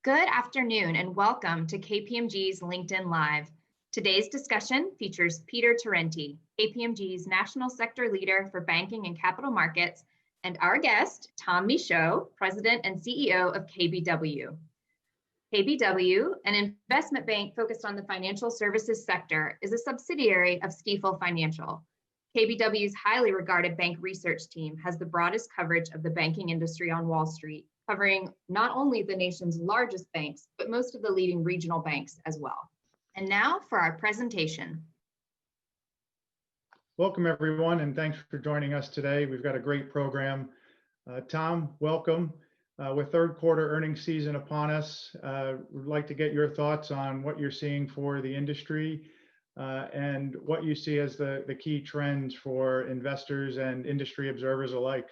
Good afternoon and welcome to KPMG's LinkedIn Live. Today's discussion features Peter Torrente, KPMG's National Sector Leader for Banking and Capital Markets, and our guest, Tom Michaud, President and CEO of KBW. KBW, an investment bank focused on the financial services sector, is a subsidiary of Stifel Financial. KBW's highly regarded bank research team has the broadest coverage of the banking industry on Wall Street, covering not only the nation's largest banks, but most of the leading regional banks as well. And now for our presentation. Welcome everyone, and thanks for joining us today. We've got a great program. Tom, welcome. With third quarter earnings season upon us, we'd like to get your thoughts on what you're seeing for the industry and what you see as the key trends for investors and industry observers alike.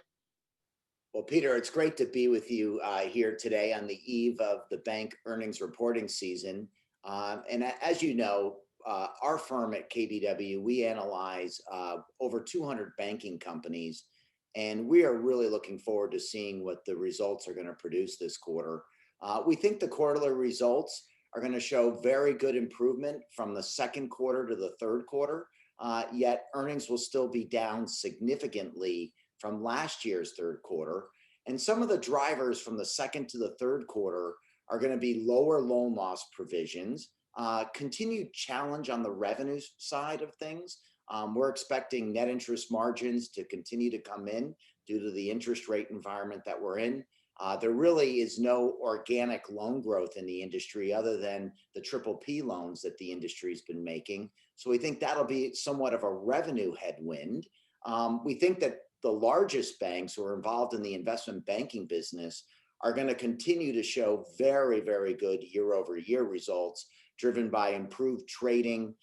Well, Peter, it's great to be with you here today on the eve of the bank earnings reporting season. And as you know, our firm at KBW, we analyze over 200 banking companies, and we are really looking forward to seeing what the results are going to produce this quarter. We think the quarterly results are going to show very good improvement from the second quarter to the third quarter, yet earnings will still be down significantly from last year's third quarter. And some of the drivers from the second to the third quarter are going to be lower loan loss provisions, continued challenge on the revenue side of things. We're expecting net interest margins to continue to come in due to the interest rate environment that we're in. There really is no organic loan growth in the industry other than the PPP loans that the industry's been making. So we think that'll be somewhat of a revenue headwind. We think that the largest banks who are involved in the investment banking business are going to continue to show very, very good year-over-year results driven by improved trading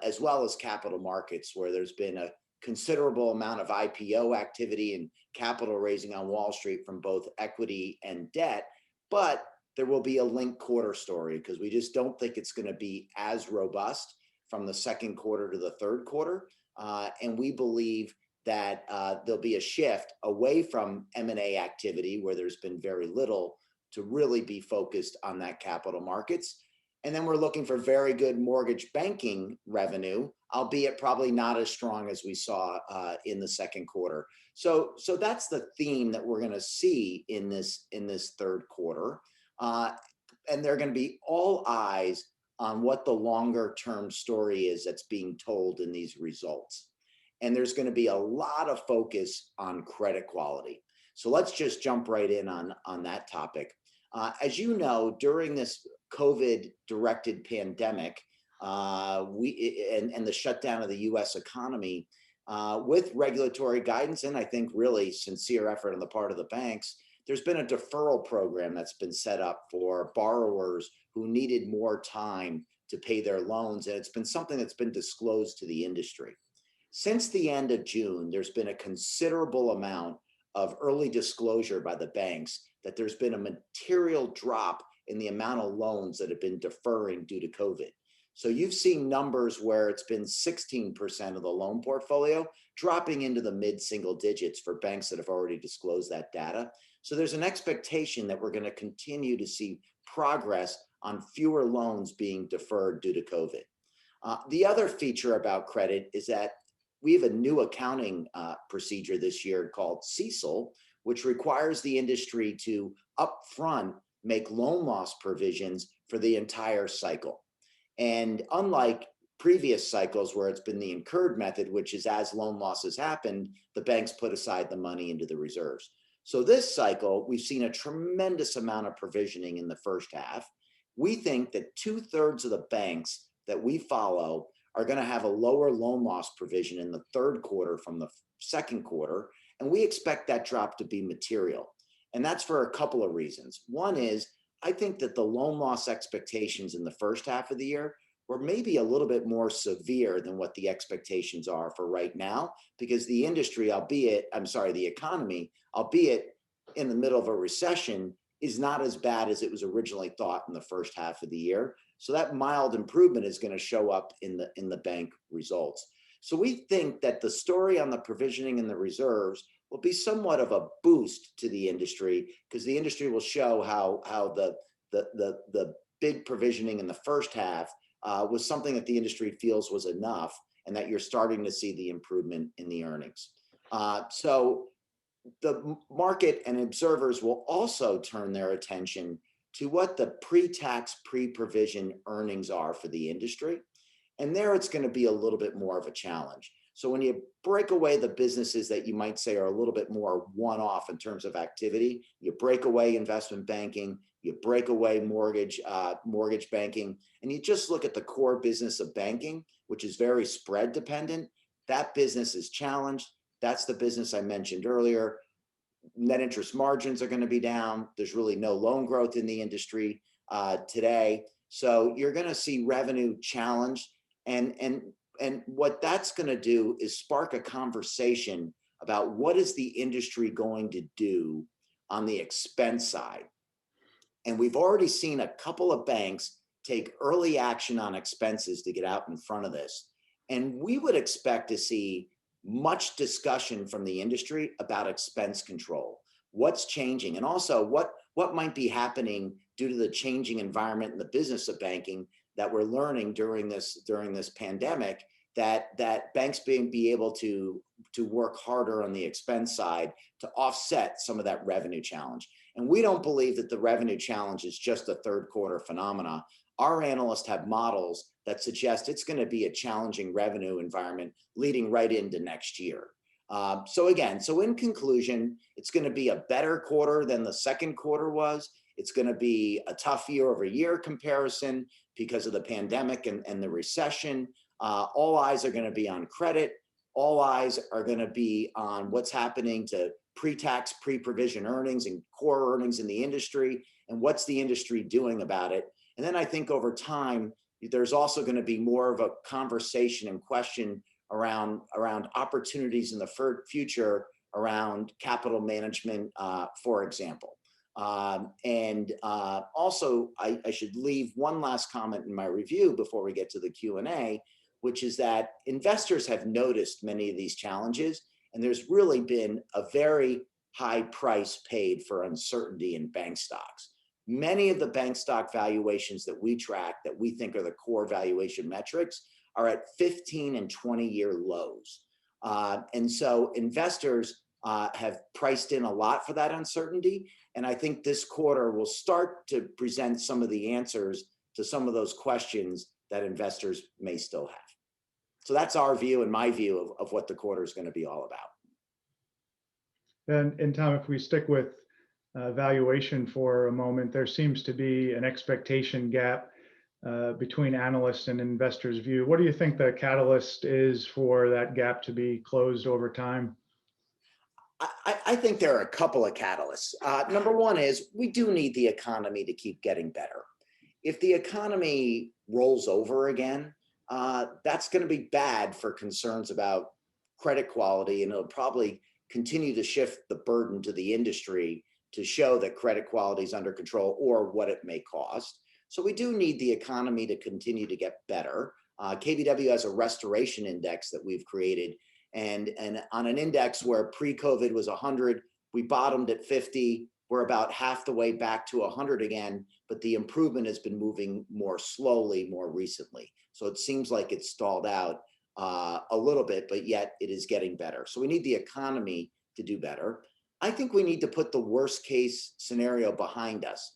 as well as capital markets, where there's been a considerable amount of IPO activity and capital raising on Wall Street from both equity and debt. But there will be a linked quarter story because we just don't think it's going to be as robust from the second quarter to the third quarter. And we believe that there'll be a shift away from M&A activity where there's been very little to really be focused on that capital markets. And then we're looking for very good mortgage banking revenue, albeit probably not as strong as we saw in the second quarter. So that's the theme that we're going to see in this third quarter. And they're going to be all eyes on what the longer term story is that's being told in these results. And there's going to be a lot of focus on credit quality. So let's just jump right in on that topic. As you know, during this COVID-directed pandemic and the shutdown of the U.S. economy, with regulatory guidance and I think really sincere effort on the part of the banks, there's been a deferral program that's been set up for borrowers who needed more time to pay their loans. And it's been something that's been disclosed to the industry. Since the end of June, there's been a considerable amount of early disclosure by the banks that there's been a material drop in the amount of loans that have been deferring due to COVID. So you've seen numbers where it's been 16% of the loan portfolio dropping into the mid-single digits for banks that have already disclosed that data. So there's an expectation that we're going to continue to see progress on fewer loans being deferred due to COVID. The other feature about credit is that we have a new accounting procedure this year called CECL, which requires the industry to upfront make loan loss provisions for the entire cycle. And unlike previous cycles where it's been the incurred method, which is as loan losses happened, the banks put aside the money into the reserves. So this cycle, we've seen a tremendous amount of provisioning in the first half. We think that 2/3 of the banks that we follow are going to have a lower loan loss provision in the third quarter from the second quarter. And we expect that drop to be material. And that's for a couple of reasons. One is, I think that the loan loss expectations in the first half of the year were maybe a little bit more severe than what the expectations are for right now, because the industry, the economy, albeit in the middle of a recession, is not as bad as it was originally thought in the first half of the year. So that mild improvement is going to show up in the bank results. So we think that the story on the provisioning and the reserves will be somewhat of a boost to the industry, because the industry will show how the big provisioning in the first half was something that the industry feels was enough, and that you're starting to see the improvement in the earnings. So the market and observers will also turn their attention to what the pre-tax, pre-provision earnings are for the industry. And there it's going to be a little bit more of a challenge. So when you break away the businesses that you might say are a little bit more one-off in terms of activity, you break away investment banking, you break away mortgage banking, and you just look at the core business of banking, which is very spread dependent, that business is challenged. That's the business I mentioned earlier. Net interest margins are going to be down. There's really no loan growth in the industry today. So you're going to see revenue challenged. And what that's going to do is spark a conversation about what is the industry going to do on the expense side. And we've already seen a couple of banks take early action on expenses to get out in front of this. And we would expect to see much discussion from the industry about expense control. What's changing? And also what might be happening due to the changing environment in the business of banking that we're learning during this pandemic, that banks be able to work harder on the expense side to offset some of that revenue challenge. And we don't believe that the revenue challenge is just a third quarter phenomena. Our analysts have models that suggest it's going to be a challenging revenue environment leading right into next year. So in conclusion, it's going to be a better quarter than the second quarter was. It's going to be a tough year-over-year comparison because of the pandemic and the recession. All eyes are going to be on credit. All eyes are going to be on what's happening to pre-tax, pre-provision earnings and core earnings in the industry, and what's the industry doing about it. And then I think over time, there's also going to be more of a conversation and question around opportunities in the future around capital management, for example. Also, I should leave one last comment in my review before we get to the Q&A, which is that investors have noticed many of these challenges, and there's really been a very high price paid for uncertainty in bank stocks. Many of the bank stock valuations that we track, that we think are the core valuation metrics, are at 15 and 20-year lows. And so investors have priced in a lot for that uncertainty. And I think this quarter will start to present some of the answers to some of those questions that investors may still have. So that's our view and my view of what the quarter is going to be all about. And Tom, if we stick with valuation for a moment, there seems to be an expectation gap between analysts and investors' view. What do you think the catalyst is for that gap to be closed over time? I think there are a couple of catalysts. Number one is we do need the economy to keep getting better. If the economy rolls over again, that's going to be bad for concerns about credit quality, and it'll probably continue to shift the burden to the industry to show that credit quality is under control or what it may cost. So we do need the economy to continue to get better. KBW has a restoration index that we've created, and on an index where pre-COVID was 100, we bottomed at 50. We're about half the way back to 100 again, but the improvement has been moving more slowly more recently. So it seems like it's stalled out a little bit, but yet it is getting better. So we need the economy to do better. I think we need to put the worst case scenario behind us.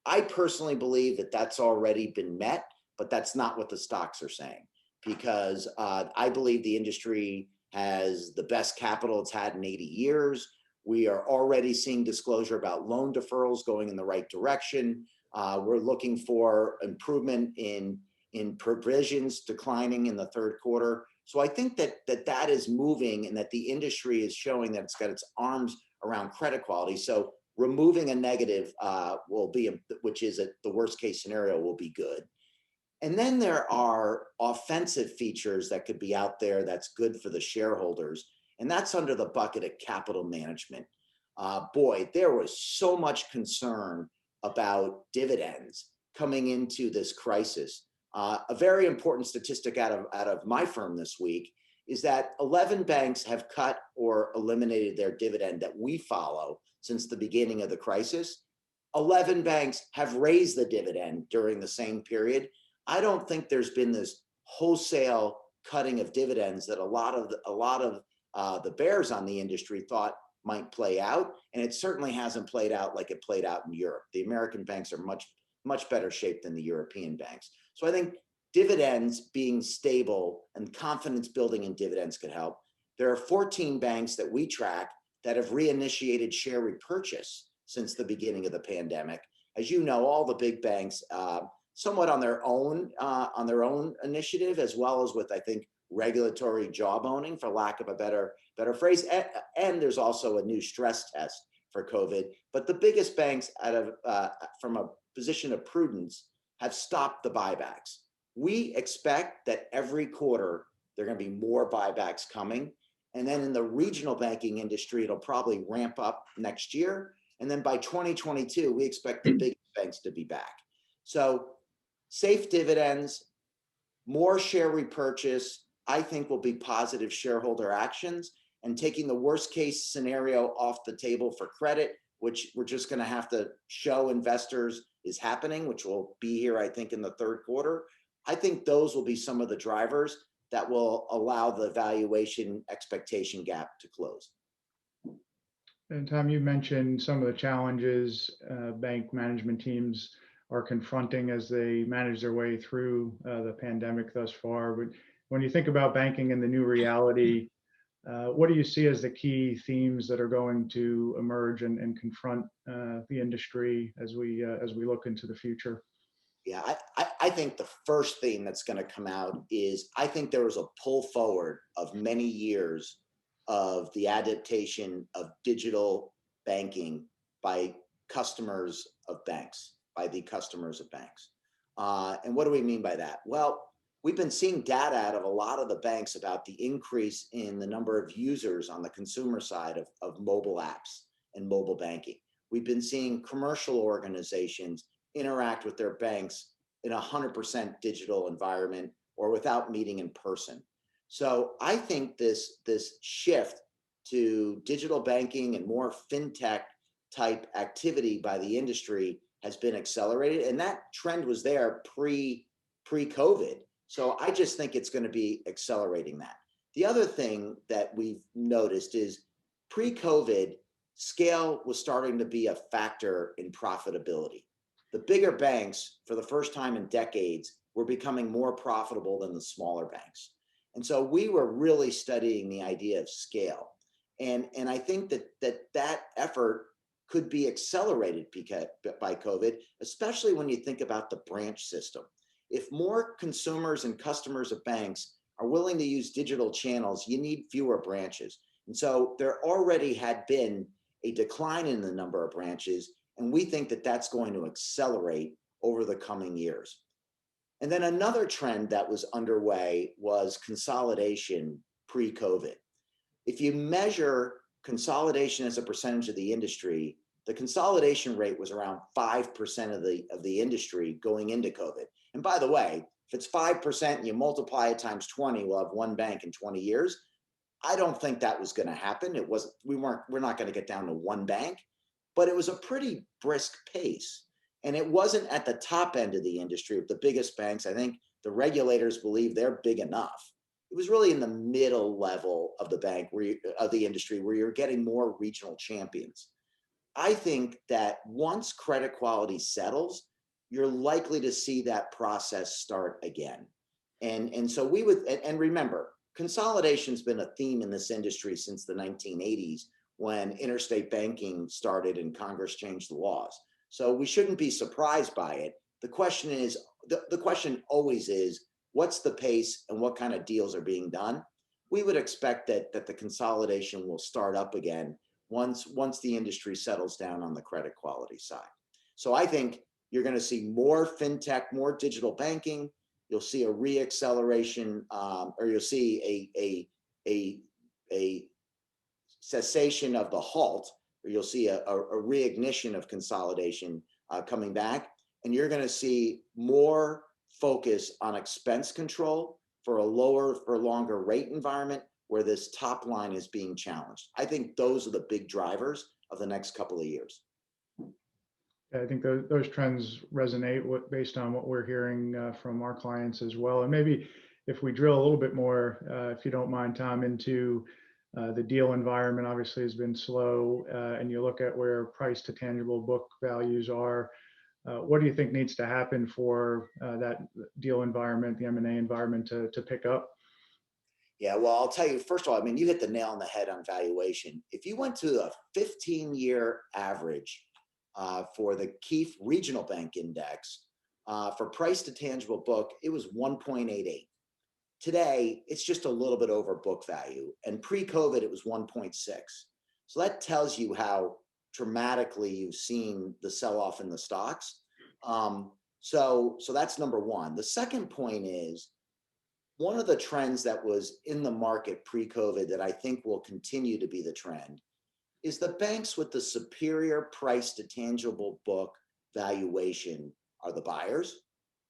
I personally believe that that's already been met, but that's not what the stocks are saying, because I believe the industry has the best capital it's had in 80 years. We are already seeing disclosure about loan deferrals going in the right direction. We're looking for improvement in provisions declining in the third quarter. So I think that is moving, and that the industry is showing that it's got its arms around credit quality. So removing a negative which is the worst case scenario, will be good. And then there are offensive features that could be out there that's good for the shareholders. And that's under the bucket of capital management. Boy, there was so much concern about dividends coming into this crisis. A very important statistic out of my firm this week is that 11 banks have cut or eliminated their dividend that we follow since the beginning of the crisis. 11 banks have raised the dividend during the same period. I don't think there's been this wholesale cutting of dividends that a lot of the bears on the industry thought might play out, and it certainly hasn't played out like it played out in Europe. The American banks are much better shape than the European banks. So I think dividends being stable and confidence building in dividends could help. There are 14 banks that we track that have reinitiated share repurchase since the beginning of the pandemic. As you know, all the big banks, somewhat on their own initiative, as well as with, I think, regulatory jawboning, for lack of a better phrase. And there's also a new stress test for COVID. But the biggest banks, from a position of prudence, have stopped the buybacks. We expect that every quarter there are going to be more buybacks coming. And then in the regional banking industry, it'll probably ramp up next year. And then by 2022, we expect the big banks to be back. So safe dividends, more share repurchase, I think will be positive shareholder actions, and taking the worst case scenario off the table for credit, which we're just going to have to show investors is happening, which will be here, I think, in the third quarter. I think those will be some of the drivers that will allow the valuation expectation gap to close. And Tom, you mentioned some of the challenges bank management teams are confronting as they manage their way through the pandemic thus far. But when you think about banking in the new reality, what do you see as the key themes that are going to emerge and confront the industry as we look into the future? Yeah, I think the first theme that's going to come out is, I think there was a pull forward of many years of the adaptation of digital banking by customers of banks, And what do we mean by that? Well, we've been seeing data out of a lot of the banks about the increase in the number of users on the consumer side of mobile apps and mobile banking. We've been seeing commercial organizations interact with their banks in 100% digital environment or without meeting in person. So I think this shift to digital banking and more fintech type activity by the industry has been accelerated, and that trend was there pre-COVID. So I just think it's going to be accelerating that. The other thing that we've noticed is pre-COVID, scale was starting to be a factor in profitability. The bigger banks, for the first time in decades, were becoming more profitable than the smaller banks. And so we were really studying the idea of scale. And I think that effort could be accelerated by COVID, especially when you think about the branch system. If more consumers and customers of banks are willing to use digital channels, you need fewer branches. And so there already had been a decline in the number of branches, and we think that that's going to accelerate over the coming years. And then another trend that was underway was consolidation pre-COVID. If you measure consolidation as a percentage of the industry, the consolidation rate was around 5% of the industry going into COVID. And by the way, if it's 5% and you multiply it times 20, we'll have one bank in 20 years. I don't think that was going to happen. We're not going to get down to one bank, but it was a pretty brisk pace. And it wasn't at the top end of the industry of the biggest banks. I think the regulators believe they're big enough. It was really in the middle level of the industry where you're getting more regional champions. I think that once credit quality settles, you're likely to see that process start again. And so and remember, consolidation's been a theme in this industry since the 1980s when interstate banking started and Congress changed the laws. So we shouldn't be surprised by it. The question always is, what's the pace and what kind of deals are being done? We would expect that the consolidation will start up again once the industry settles down on the credit quality side. So I think you're going to see more fintech, more digital banking. You'll see a re-acceleration, or you'll see a cessation of the halt, or you'll see a reignition of consolidation coming back. And you're going to see more focus on expense control for a longer rate environment where this top line is being challenged. I think those are the big drivers of the next couple of years. I think those trends resonate based on what we're hearing from our clients as well. And maybe if we drill a little bit more, if you don't mind, Tom, into the deal environment obviously has been slow, and you look at where price to tangible book values are. What do you think needs to happen for that deal environment, the M&A environment to pick up? Yeah, well, I'll tell you, first of all, I mean, you hit the nail on the head on valuation. If you went to a 15-year average for the Keefe Regional Bank Index, for price to tangible book, it was 1.88. Today, it's just a little bit over book value. And pre-COVID, it was 1.6. So that tells you how dramatically you've seen the sell-off in the stocks. So that's number one. The second point is, one of the trends that was in the market pre-COVID that I think will continue to be the trend is the banks with the superior price to tangible book valuation are the buyers,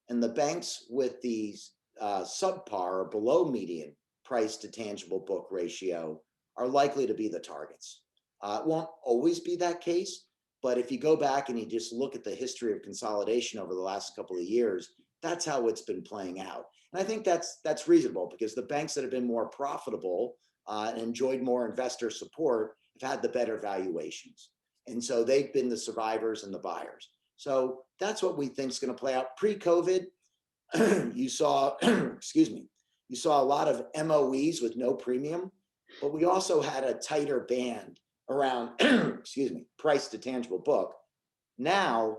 and the banks with these subpar or below median price to tangible book ratio are likely to be the targets. It won't always be that case, but if you go back and you just look at the history of consolidation over the last couple of years, that's how it's been playing out. And I think that's reasonable, because the banks that have been more profitable and enjoyed more investor support have had the better valuations. And so they've been the survivors and the buyers. So that's what we think is going to play out. Pre-COVID, you saw, you saw a lot of MOEs with no premium, but we also had a tighter band around, price to tangible book. Now,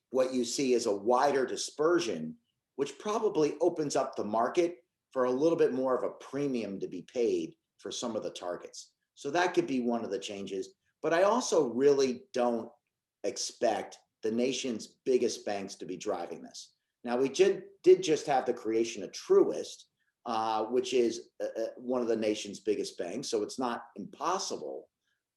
what you see is a wider dispersion, which probably opens up the market for a little bit more of a premium to be paid for some of the targets. So that could be one of the changes. But I also really don't expect the nation's biggest banks to be driving this. Now, we did just have the creation of Truist, which is one of the nation's biggest banks. So it's not impossible.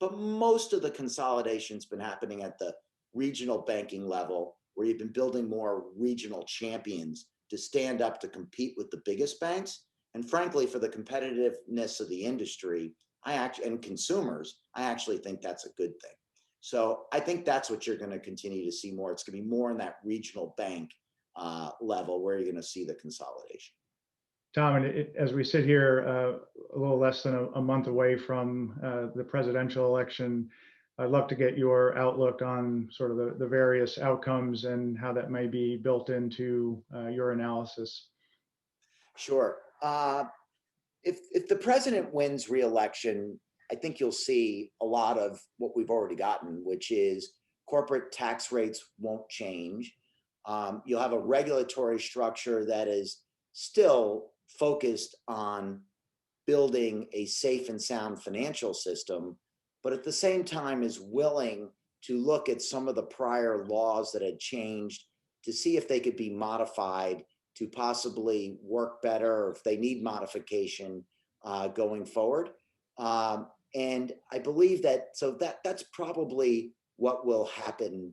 But most of the consolidation's been happening at the regional banking level, where you've been building more regional champions to stand up to compete with the biggest banks. And frankly, for the competitiveness of the industry, and consumers, I actually think that's a good thing. So I think that's what you're going to continue to see more. It's going to be more in that regional bank level where you're going to see the consolidation. Tom, and as we sit here a little less than a month away from the presidential election, I'd love to get your outlook on sort of the various outcomes and how that may be built into your analysis. Sure. If the president wins re-election, I think you'll see a lot of what we've already gotten, which is corporate tax rates won't change. You'll have a regulatory structure that is still focused on building a safe and sound financial system, but at the same time is willing to look at some of the prior laws that had changed to see if they could be modified to possibly work better, or if they need modification going forward. And I believe that's probably what will happen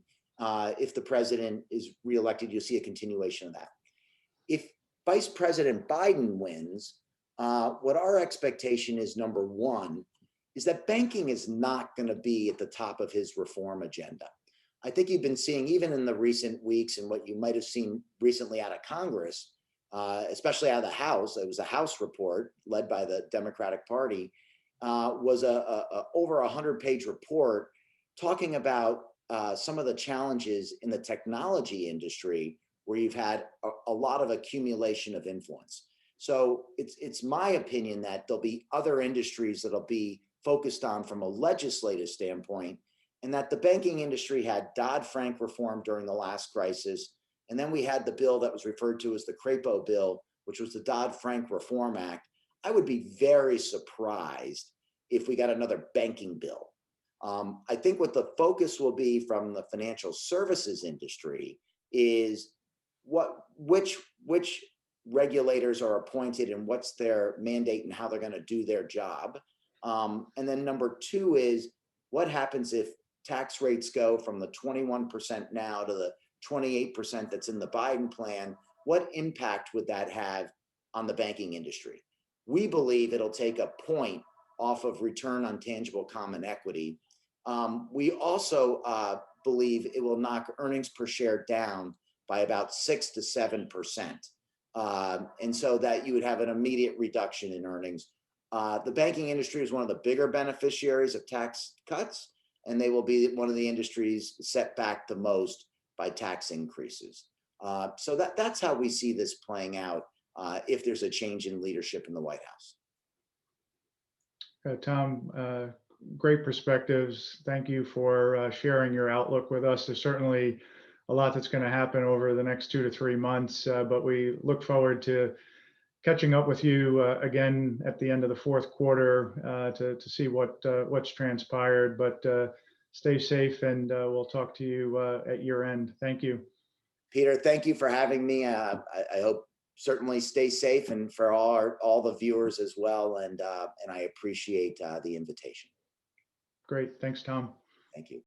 if the president is reelected. You'll see a continuation of that. If Vice President Biden wins, what our expectation is, number one, is that banking is not going to be at the top of his reform agenda. I think you've been seeing, even in the recent weeks, and what you might have seen recently out of Congress, especially out of the House, it was a House report led by the Democratic Party, was over 100-page report talking about some of the challenges in the technology industry, where you've had a lot of accumulation of influence. So it's my opinion that there'll be other industries that'll be focused on from a legislative standpoint, and that the banking industry had Dodd-Frank reform during the last crisis. And then we had the bill that was referred to as the Crapo bill, which was the Dodd-Frank Reform Act. I would be very surprised if we got another banking bill. I think what the focus will be from the financial services industry is which regulators are appointed and what's their mandate and how they're going to do their job. And then number two is, what happens if tax rates go from the 21% now to the 28% that's in the Biden plan? What impact would that have on the banking industry? We believe it'll take a point off of return on tangible common equity. We also believe it will knock earnings per share down by about 6 to 7%. And so that you would have an immediate reduction in earnings. The banking industry is one of the bigger beneficiaries of tax cuts, and they will be one of the industries set back the most by tax increases. So that's how we see this playing out if there's a change in leadership in the White House. Tom, great perspectives. Thank you for sharing your outlook with us. There's certainly a lot that's going to happen over the next 2 to 3 months, but we look forward to catching up with you again at the end of the fourth quarter to see what's transpired. But stay safe, and we'll talk to you at year end. Thank you. Peter, thank you for having me. I hope certainly stay safe, and for all the viewers as well. And I appreciate the invitation. Great. Thanks, Tom. Thank you.